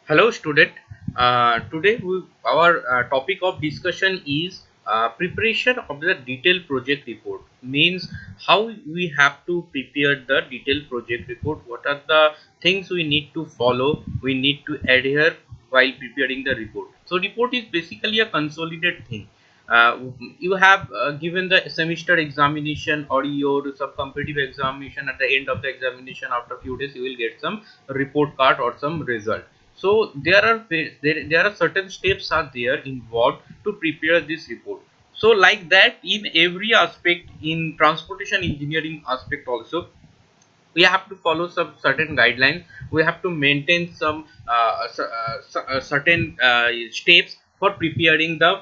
Hello, student. Our topic of discussion is preparation of the detailed project report. Means how we have to prepare the detailed project report. What are the things we need to follow? We need to adhere while preparing the report. So, report is basically a consolidated thing. Uh, you have given the semester examination or your some competitive examination. At the end of the examination, after a few days, you will get some report card or some result. So there are certain steps are there involved to prepare this report. So like that, in every aspect, in transportation engineering aspect also, we have to follow some certain guidelines. We have to maintain some certain steps for preparing the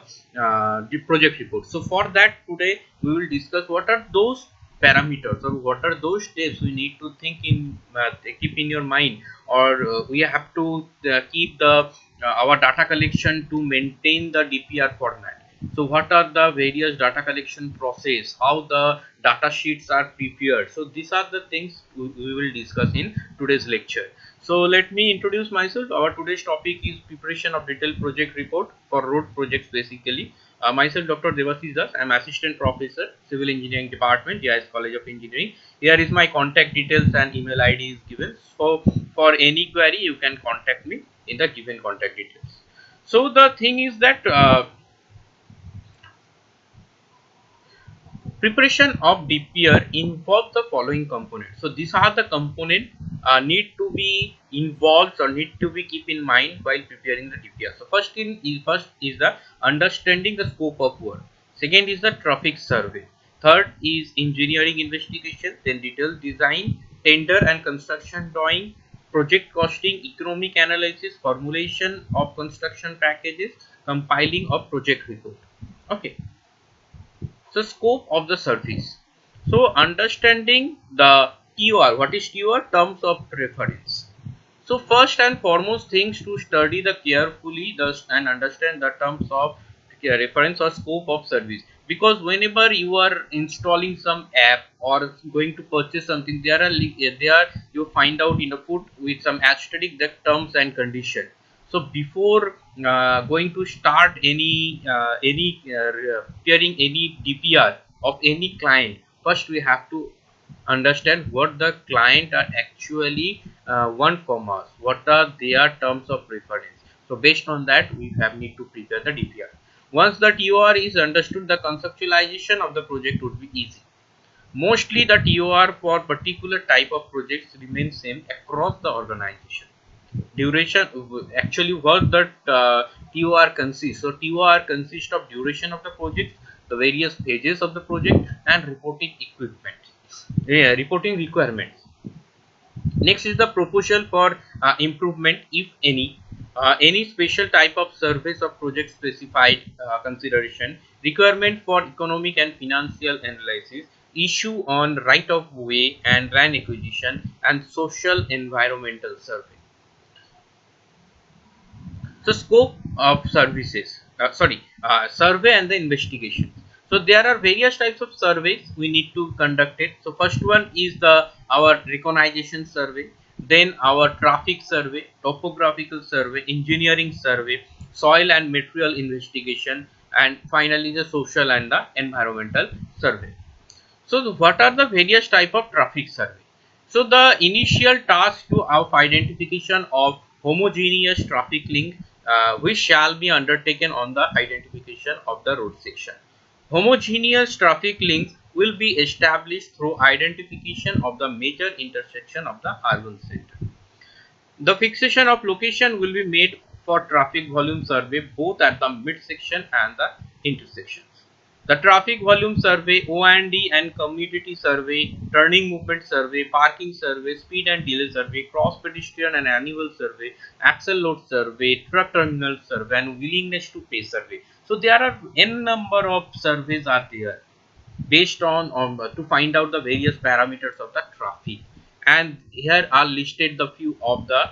project report. So for that, today we will discuss what are those parameters or what are those steps we need to think in keep in your mind, or we have to keep the our data collection to maintain the DPR format. So what are the various data collection process, how the data sheets are prepared. So these are the things we will discuss in today's lecture. So let me introduce myself. Our today's topic is preparation of detailed project report for road projects basically. Myself Dr. Devashish Das. I am assistant professor civil engineering department, JIS College of Engineering. Here is my contact details and email ID is given. So for any query you can contact me in the given contact details. So the thing is that preparation of DPR involves the following components. So these are the components need to be involved or need to be keep in mind while preparing the DPR. So first is the understanding the scope of work. Second is the traffic survey. Third is engineering investigation. Then detailed design, tender and construction drawing, project costing, economic analysis, formulation of construction packages, compiling of project report. Okay. So scope of the service. So understanding the TOR. What is TOR? Terms of reference. So first and foremost things to study the carefully thus and understand the terms of reference or scope of service, because whenever you are installing some app or going to purchase something, there you find out in a foot with some asterisk the terms and condition. So before going to start any preparing any DPR of any client, first we have to understand what the client are actually want from us, what are their terms of reference. So based on that we have need to prepare the DPR. Once the TOR is understood, the conceptualization of the project would be easy. Mostly the TOR for particular type of projects remains same across the organization. Duration, actually what that TOR consists. So TOR consists of duration of the project, the various phases of the project, and reporting equipment, reporting requirements. Next is the proposal for improvement, if any special type of service or project specified consideration, requirement for economic and financial analysis, issue on right of way and land acquisition, and social environmental survey. So scope of services, survey and the investigation. So there are various types of surveys we need to conduct it. So first one is the our recognition survey, then our traffic survey, topographical survey, engineering survey, soil and material investigation, and finally the social and the environmental survey. So what are the various type of traffic survey? So the initial task to of identification of homogeneous traffic link, which shall be undertaken on the identification of the road section. Homogeneous traffic links will be established through identification of the major intersection of the urban center. The fixation of location will be made for traffic volume survey both at the midsection and the intersections. The traffic volume survey, O&D and community survey, turning movement survey, parking survey, speed and delay survey, cross pedestrian and annual survey, axle load survey, truck terminal survey, and willingness to pay survey. So there are n number of surveys are there based on to find out the various parameters of the traffic, and here are listed the few of the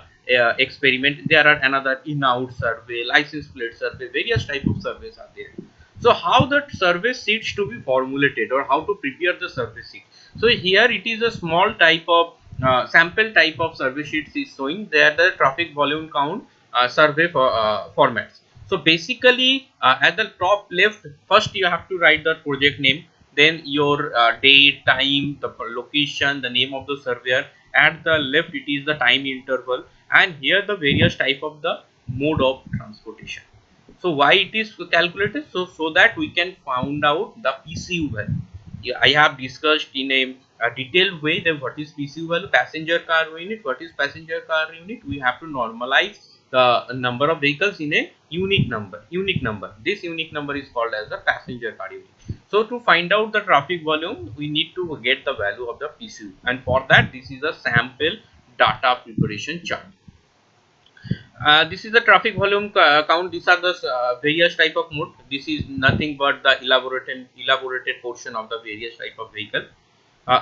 experiment. There are another in-out survey, license plate survey, various type of surveys are there. So how that survey sheets to be formulated or how to prepare the survey sheet. So here it is a small type of sample type of survey sheets is showing there the traffic volume count, survey formats. So basically, at the top left, first you have to write the project name, then your date, time, the location, the name of the surveyor. At the left, it is the time interval, and here the various type of the mode of transportation. So why it is calculated? So that we can find out the PCU value. Yeah, I have discussed in a detailed way that what is PCU value, passenger car unit. What is passenger car unit? We have to normalize the number of vehicles in a unique number. Unique number. This unique number is called as the passenger car unit. So to find out the traffic volume, we need to get the value of the PCU, and for that, this is a sample data preparation chart. This is the traffic volume count. These are the various type of mode. This is nothing but the elaborated portion of the various type of vehicle.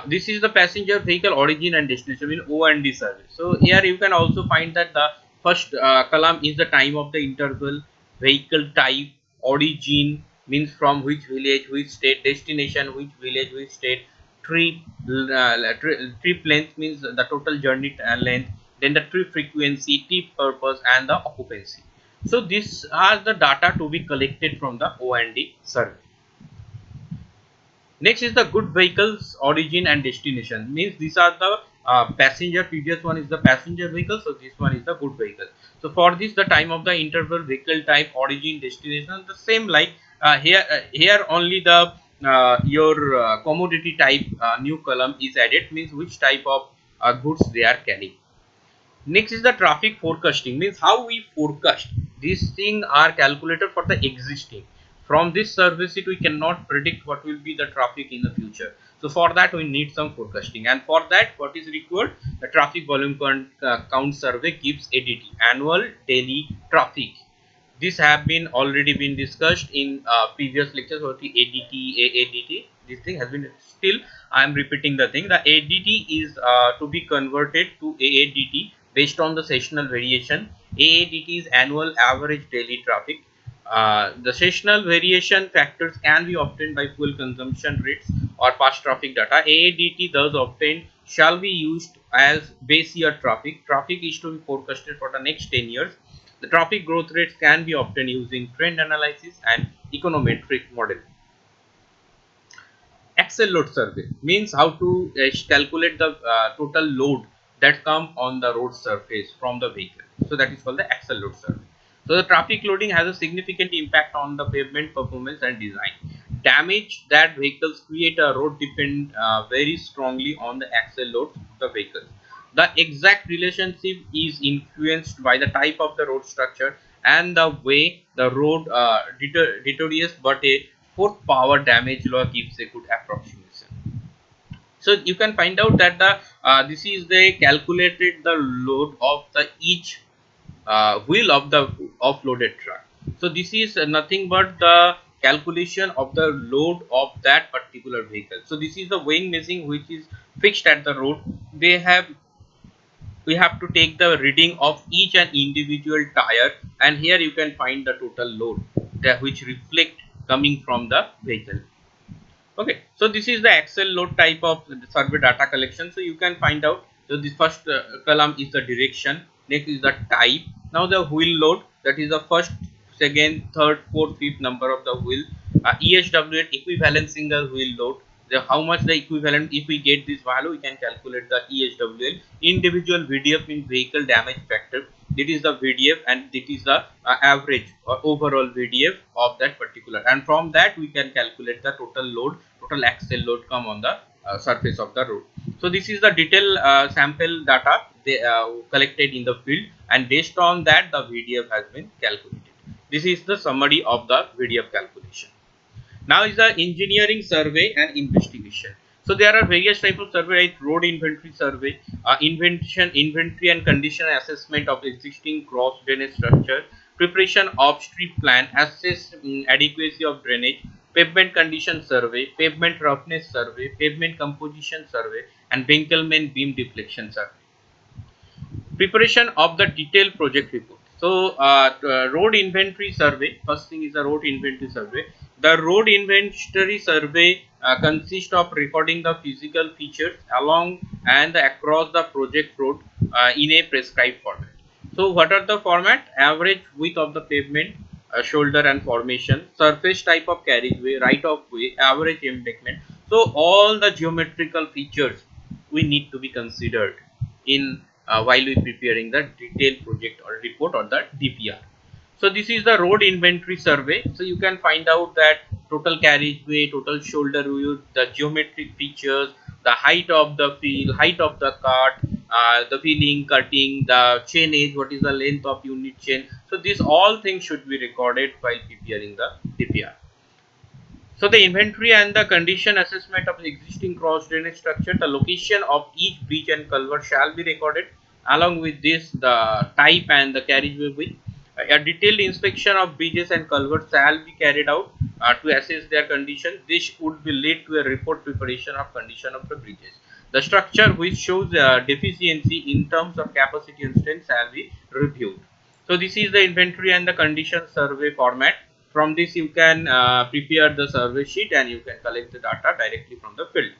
This is the passenger vehicle origin and destination in O and D service. So here you can also find that the first column is the time of the interval, vehicle type, origin means from which village, which state, destination, which village, which state, trip, trip length means the total journey length, then the trip frequency, trip purpose, and the occupancy. So these are the data to be collected from the O and D survey. Next is the good vehicles origin and destination, means these are the passenger. Previous one is the passenger vehicle, so this one is the good vehicle. So for this, the time of the interval, vehicle type, origin, destination, the same like here only the your commodity type new column is added, means which type of goods they are carrying. Next is the traffic forecasting, means how we forecast. These things are calculated for the existing. From this service sheet, we cannot predict what will be the traffic in the future. So for that, we need some forecasting, and for that, what is required? The traffic volume count survey gives ADT, annual daily traffic. This have been already been discussed in previous lectures. What is ADT, AADT? This thing has been still. I am repeating the thing. The ADT is to be converted to AADT based on the sessional variation. AADT is annual average daily traffic. The sessional variation factors can be obtained by fuel consumption rates or past traffic data. AADT thus obtained shall be used as base year traffic. Traffic is to be forecasted for the next 10 years. The traffic growth rates can be obtained using trend analysis and econometric model. Axle load survey means how to calculate the total load that come on the road surface from the vehicle. So that is called the axle load survey. So the traffic loading has a significant impact on the pavement performance and design. Damage that vehicles create a road depend very strongly on the axle load of the vehicles. The exact relationship is influenced by the type of the road structure and the way the road deteriorates, but a fourth power damage law gives a good approximation. So you can find out that the this is the calculated the load of the each wheel of the offloaded truck. So this is nothing but the calculation of the load of that particular vehicle. So this is the weighing machine which is fixed at the road. We have to take the reading of each and individual tire, and here you can find the total load that which reflect coming from the vehicle. Okay, so this is the axle load type of survey data collection. So you can find out. So the first column is the direction, next is the type. Now the wheel load, that is the first, second, third, fourth, fifth number of the wheel. ESWL, equivalent single wheel load. How much the equivalent, if we get this value, we can calculate the ESWL. Individual VDF means vehicle damage factor. That is the VDF, and it is the average or overall VDF of that particular, and from that we can calculate the total load, total axle load come on the surface of the road. So this is the detailed sample data they collected in the field, and based on that the VDF has been calculated. This is the summary of the VDF calculation. Now is the engineering survey and investigation. So there are various types of survey, like road inventory survey, inventory and condition assessment of existing cross drainage structure, preparation of street plan, assess adequacy of drainage, pavement condition survey, pavement roughness survey, pavement composition survey, and Winkelmann beam deflection survey. Preparation of the detailed project report. So road inventory survey, first thing is the road inventory survey. The road inventory survey consists of recording the physical features along and across the project road in a prescribed format. So what are the format? Average width of the pavement, shoulder and formation, surface type of carriageway, right of way, average embankment. So all the geometrical features we need to be considered in while we preparing the detailed project or report or the DPR. So this is the road inventory survey. So you can find out that total carriageway, total shoulder width, the geometric features, the height of the field, height of the cart, the filling, cutting, the chain age, what is the length of unit chain. So these all things should be recorded while preparing the DPR. So the inventory and the condition assessment of the existing cross drainage structure, the location of each bridge and culvert shall be recorded. Along with this, the type and the carriageway width. A detailed inspection of bridges and culverts shall be carried out to assess their condition. This would be lead to a report preparation of condition of the bridges. The structure which shows deficiency in terms of capacity and strength shall be reviewed. So this is the inventory and the condition survey format. From this you can prepare the survey sheet and you can collect the data directly from the field.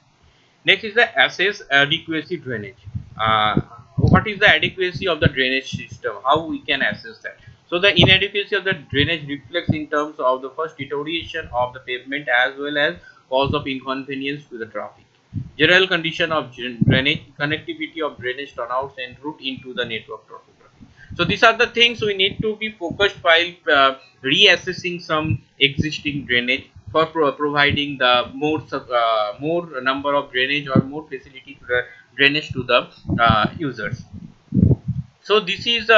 Next is the assess adequacy drainage. What is the adequacy of the drainage system? How we can assess that? So the inadequacy of the drainage reflects in terms of the first deterioration of the pavement as well as cause of inconvenience to the traffic. General condition of drainage, connectivity of drainage turnouts and route into the network topography. So these are the things we need to be focused while reassessing some existing drainage for providing the more number of drainage or more facility to the drainage to the users. So this is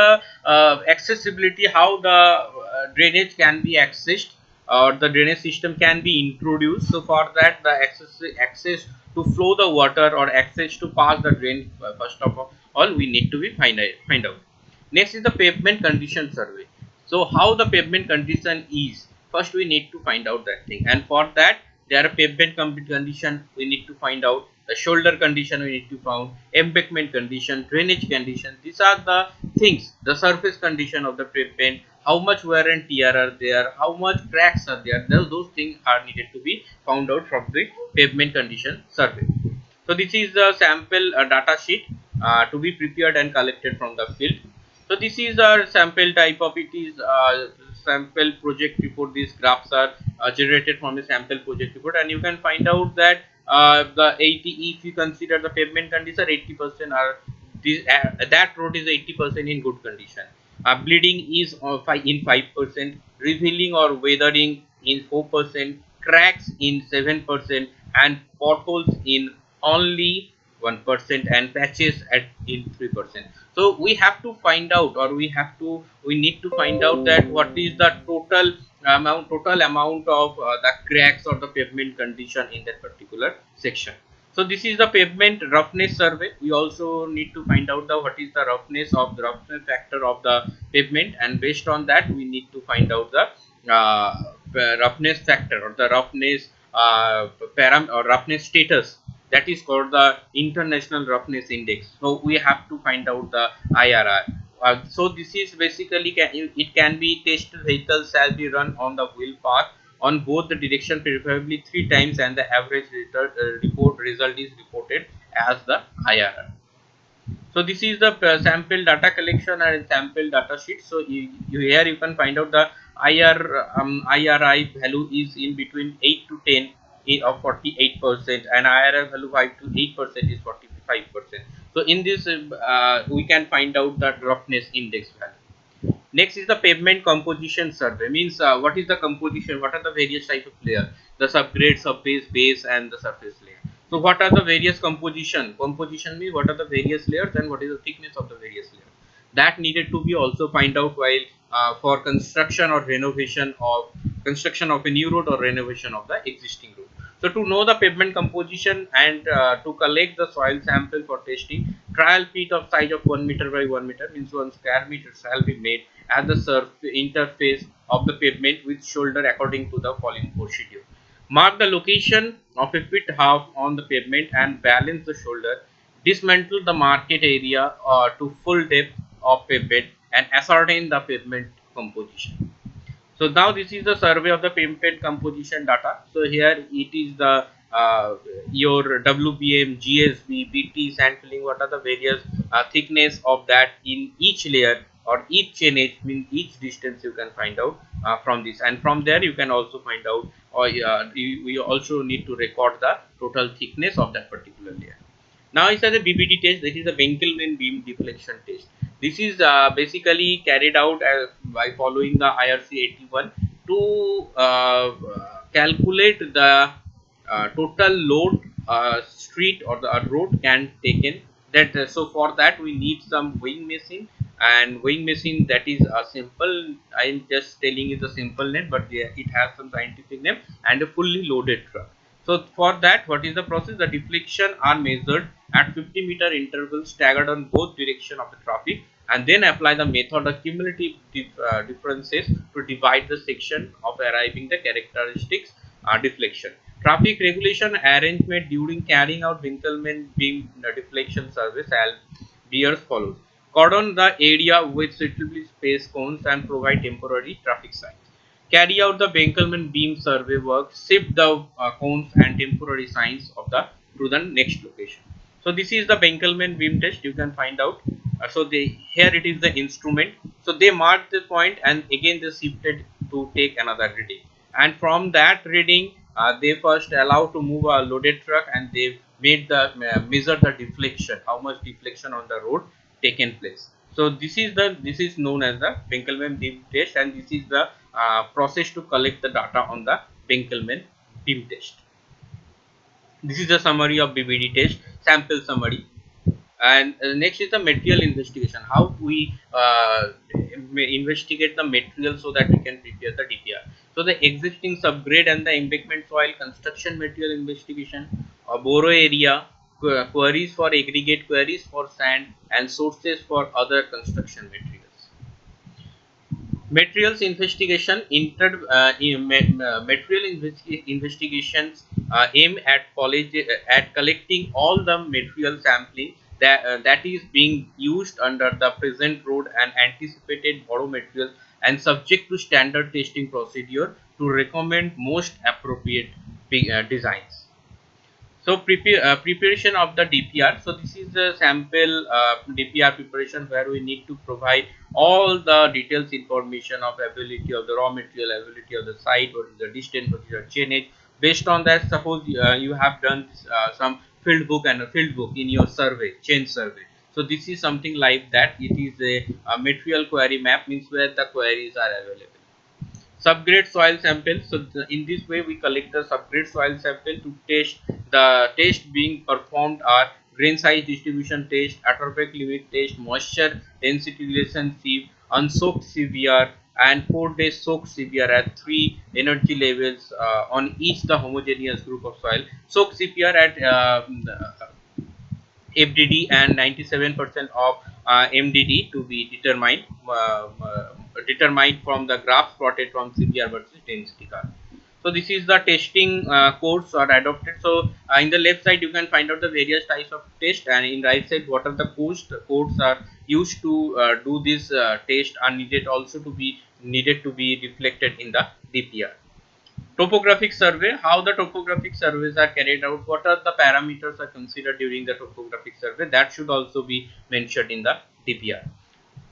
accessibility, how the drainage can be accessed or the drainage system can be introduced. So for that, the access to flow the water or access to pass the drain, first of all we need to be find out. Next is the pavement condition survey. So how the pavement condition is, first we need to find out that thing, and for that there are pavement condition we need to find out, the shoulder condition we need to find, embankment condition, drainage condition. These are the things, the surface condition of the pavement, how much wear and tear are there, how much cracks are there. Those things are needed to be found out from the pavement condition survey. So this is the sample data sheet to be prepared and collected from the field. So this is our sample type of, it is sample project report. These graphs are generated from a sample project report, and you can find out that the 80, if you consider the pavement condition, 80% are this, that road is 80% in good condition. Bleeding is in 5%, revealing or weathering in 4%, cracks in 7%, and potholes in only 1%, and patches at in 3%. So we have to find out, or we need to find out that what is the total amount of the cracks or the pavement condition in that particular section. So this is the pavement roughness survey. We also need to find out the what is the roughness factor of the pavement, and based on that we need to find out the roughness factor or the roughness or roughness status, that is called the international roughness index. So we have to find out the IRR. So this is basically it can be test vehicles shall be run on the wheel path on both the direction, preferably 3 times, and the average result is reported as the IRR. So this is the sample data collection and sample data sheet. So here you can find out the IRI value is in between 8 to 10 of 48%, and IRR value 5 to 8% is 45%. So in this we can find out the roughness index value. Next is the pavement composition survey. Means what is the composition, what are the various type of layer, the subgrade, subbase, base, and the surface layer. So what are the various composition? Composition means what are the various layers and what is the thickness of the various layers. That needed to be also find out while for construction or renovation of a new road or renovation of the existing road. So to know the pavement composition and to collect the soil sample for testing, trial pit of size of 1 meter by 1 meter, means 1 square meter shall be made at the interface of the pavement with shoulder according to the following procedure. Mark the location of a pit half on the pavement and balance the shoulder. Dismantle the market area to full depth of pavement and ascertain the pavement composition. So now this is the survey of the pavement composition data. So here it is the your WBM, GSB, BT, sand filling. What are the various thickness of that in each layer or each chainage means each distance you can find out from this, and from there you can also find out, or we also need to record the total thickness of that particular layer. Now is the BBD test. This is the Winkelmann beam deflection test. This is basically carried out by following the IRC 81 to calculate the total load street or the road can taken. That so for that we need some weighing machine, and weighing machine that is a simple. I am just telling you the simple name, but it has some scientific name, and a fully loaded truck. So for that, what is the process? The deflection are measured at 50-meter intervals staggered on both direction of the traffic, and then apply the method of cumulative differences to divide the section of arriving the characteristics deflection. Traffic regulation arrangement during carrying out Winkelmann beam deflection service be as follows. Cordon the area with suitably spaced cones and provide temporary traffic signs. Carry out the Winkelmann beam survey work, shift the cones and temporary signs of the to the next location. So this is the Winkelmann beam test. You can find out. Here it is the instrument. So they marked the point and again they shifted to take another reading. And from that reading, they first allow to move a loaded truck, and they made the measure the deflection, how much deflection on the road taken place. So this is known as the Winkelmann beam test, and this is the process to collect the data on the Winkelmann beam test. This is the summary of BBD test, sample summary. And next is the material investigation. How we investigate the material so that we can prepare the DPR. So the existing subgrade and the embankment soil construction material investigation, borough area, queries for aggregate, queries for sand, and sources for other construction materials. Materials investigation material investigations aim at at collecting all the material sampling that is being used under the present road and anticipated borrow material, and subject to standard testing procedure to recommend most appropriate designs. So preparation of the DPR. So this is the sample DPR preparation, where we need to provide all the details information of availability of the raw material, availability of the site, what is the distance, what is the chainage. Based on that, suppose you have done some field book and a field book in your survey, chain survey. So this is something like that. It is a material query map, means where the queries are available. Subgrade soil sample. So in this way we collect the subgrade soil sample to test. The test being performed are grain size distribution test, atrophic limit test, moisture density relation sieve, unsoaked CVR, and 4 days soaked CVR at 3 energy levels on each the homogeneous group of soil. Soaked CPR at FDD and 97% of MDD to be determined from the graph plotted from CPR versus density curve. So this is the testing codes are adopted. So in the left side you can find out the various types of test, and in right side what are the codes. The codes are used to do this test are needed also to be reflected in the DPR. Topographic survey. How the topographic surveys are carried out, what are the parameters are considered during the topographic survey, that should also be mentioned in the DPR.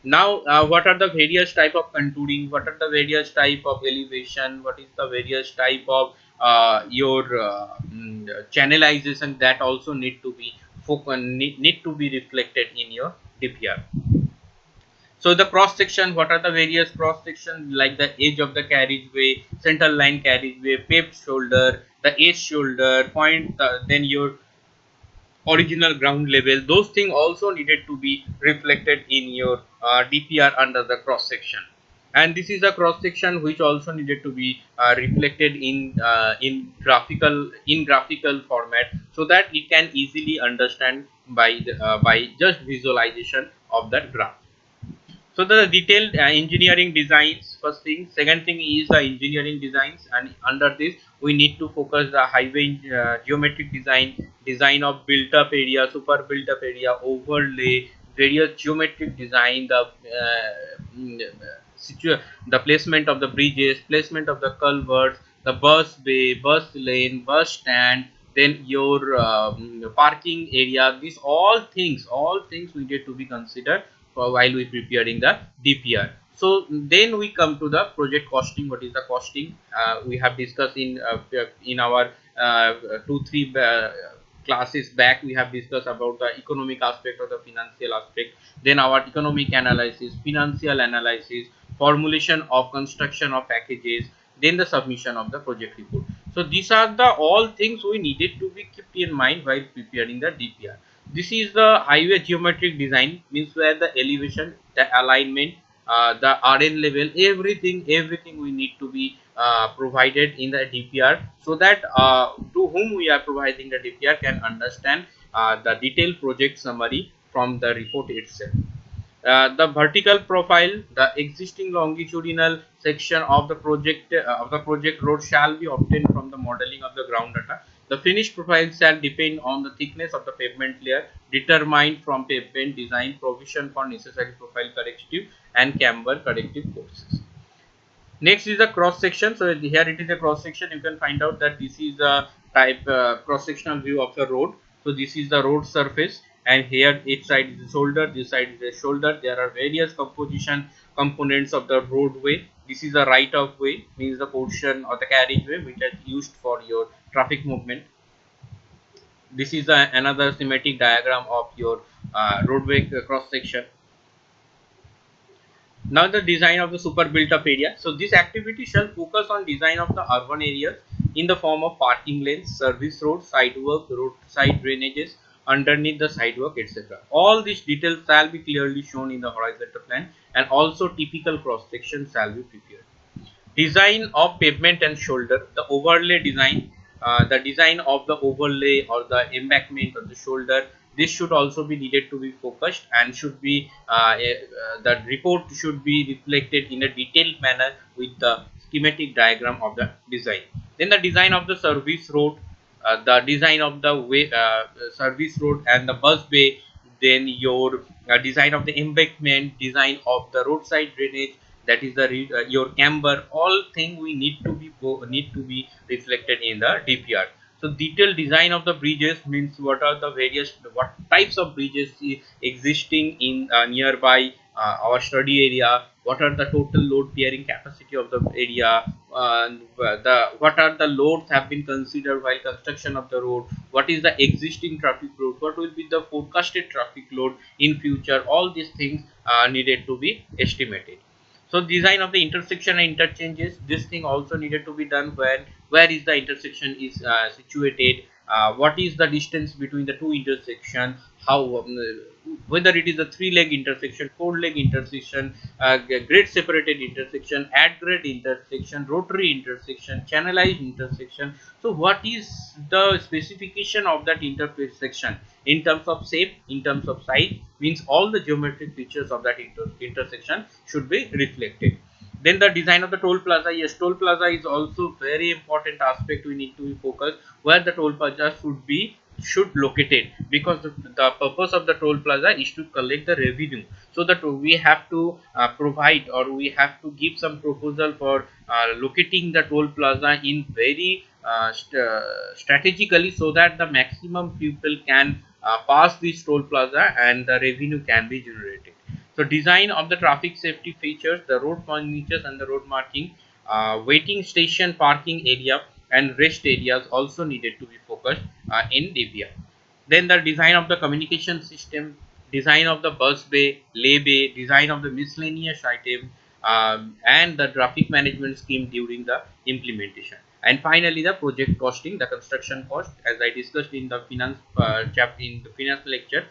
Now what are the various type of contouring, what are the various type of elevation, what is the various type of your channelization, that also need to be need to be reflected in your DPR. So the cross section, what are the various cross section, like the edge of the carriageway, center line carriageway, paved shoulder, the edge shoulder, point, then your original ground level, those things also needed to be reflected in your DPR under the cross section. And this is a cross section which also needed to be reflected in graphical format, so that it can easily understand by just visualization of that graph. So the detailed engineering designs, first thing. Second thing is the engineering designs, and under this we need to focus the highway geometric design of built up area, super built up area, overlay, various geometric design, the placement of the bridges, placement of the culverts, the bus bay, bus lane, bus stand, then your parking area. These all things needed to be considered while we preparing the DPR. So then we come to the project costing. What is the costing? We have discussed in our 2-3 classes back. We have discussed about the economic aspect or the financial aspect. Then our economic analysis, financial analysis, formulation of construction of packages, then the submission of the project report. So these are the all things we needed to be kept in mind while preparing the DPR. This is the highway geometric design, means where the elevation, the alignment, the RN level, everything we need to be provided in the DPR, so that to whom we are providing the DPR can understand the detailed project summary from the report itself. The vertical profile, the existing longitudinal section of the project road shall be obtained from the modeling of the ground data. The finished profile shall depend on the thickness of the pavement layer determined from pavement design, provision for necessary profile corrective and camber corrective forces. Next is the cross section. So here it is a cross section. You can find out that this is a type cross sectional view of the road. So this is the road surface, and here each side is the shoulder, this side is the shoulder. There are various composition components of the roadway. This is the right of way, means the portion or the carriageway which is used for your traffic movement. This is another schematic diagram of your roadway cross section. Now the design of the super built up area. So this activity shall focus on design of the urban areas in the form of parking lanes, service roads, sidewalk, roadside drainages, underneath the sidewalk, etc. All these details shall be clearly shown in the horizontal plan, and also typical cross section shall be prepared. Design of pavement and shoulder, the overlay design, the design of the overlay or the embankment of the shoulder, this should also be needed to be focused, and should be the report should be reflected in a detailed manner with the schematic diagram of the design. Then the design of the service road, the design of the way service road and the bus bay, then your design of the embankment, design of the roadside drainage, that is the your camber, all thing we need to be reflected in the DPR. So detailed design of the bridges, means what are the various, what types of bridges existing in nearby our study area, what are the total load bearing capacity of the area, what are the loads have been considered while construction of the road, what is the existing traffic load, what will be the forecasted traffic load in future. All these things needed to be estimated. So design of the intersection and interchanges, this thing also needed to be done. Where is the intersection is situated, what is the distance between the two intersection, how whether it is a 3-leg intersection, 4-leg intersection, grade separated intersection, add grade intersection, rotary intersection, channelized intersection. So what is the specification of that intersection in terms of shape, in terms of size, means all the geometric features of that intersection should be reflected. Then the design of the toll plaza. Yes, toll plaza is also very important aspect we need to be focused, where the toll plaza should located, because the purpose of the toll plaza is to collect the revenue, so that we have to provide, or we have to give some proposal for locating the toll plaza in very strategically, so that the maximum people can pass this toll plaza and the revenue can be generated. So design of the traffic safety features, the road monitors and the road marking, waiting station, parking area and rest areas also needed to be focused in DPR. Then the design of the communication system, design of the bus bay, lay bay, design of the miscellaneous item, and the traffic management scheme during the implementation. And finally, the project costing, the construction cost, as I discussed in the finance chapter, in the finance lecture,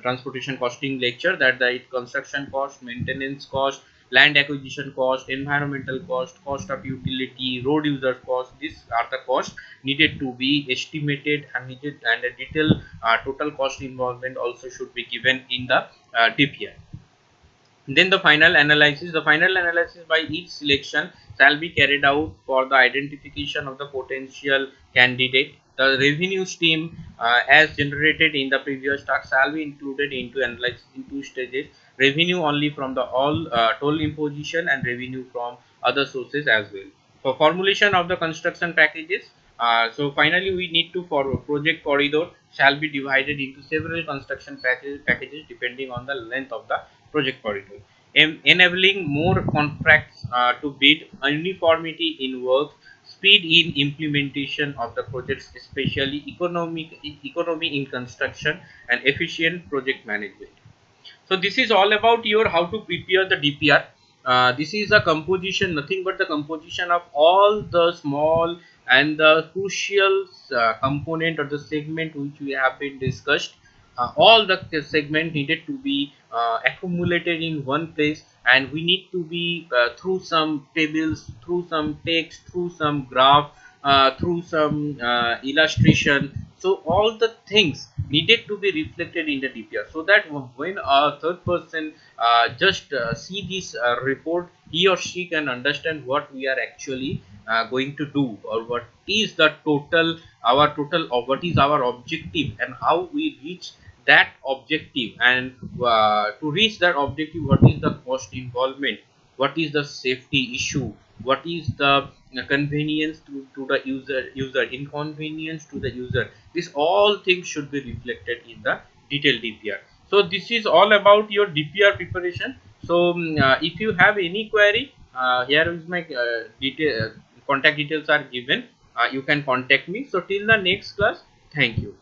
transportation costing lecture, that the construction cost, maintenance cost, land acquisition cost, environmental cost, cost of utility, road user cost. These are the costs needed to be estimated, and a detailed total cost involvement also should be given in the DPR. Then the final analysis. The final analysis by each selection shall be carried out for the identification of the potential candidate. The revenue stream as generated in the previous task shall be included into analysis in 2 stages. Revenue only from the all toll imposition, and revenue from other sources as well. For formulation of the construction packages, so finally we need to, for project corridor, shall be divided into several construction packages depending on the length of the project corridor, enabling more contracts to bid, uniformity in work, speed in implementation of the projects, especially economy in construction, and efficient project management. So this is all about your how to prepare the DPR. This is a composition, nothing but the composition of all the small and the crucial component or the segment which we have been discussed. All the segment needed to be accumulated in one place, and we need to be through some tables, through some text, through some graph, through some illustration. So all the things needed to be reflected in the DPR, so that when a third person just see this report, he or she can understand what we are actually going to do, or what is the total, our total, or what is our objective, and how we reach that objective, and to reach that objective, what is the cost involvement, what is the safety issue, what is the convenience to the user, inconvenience to the user. This all things should be reflected in the detailed DPR. So this is all about your DPR preparation. So if you have any query, here is my contact details are given. You can contact me. So till the next class, thank you.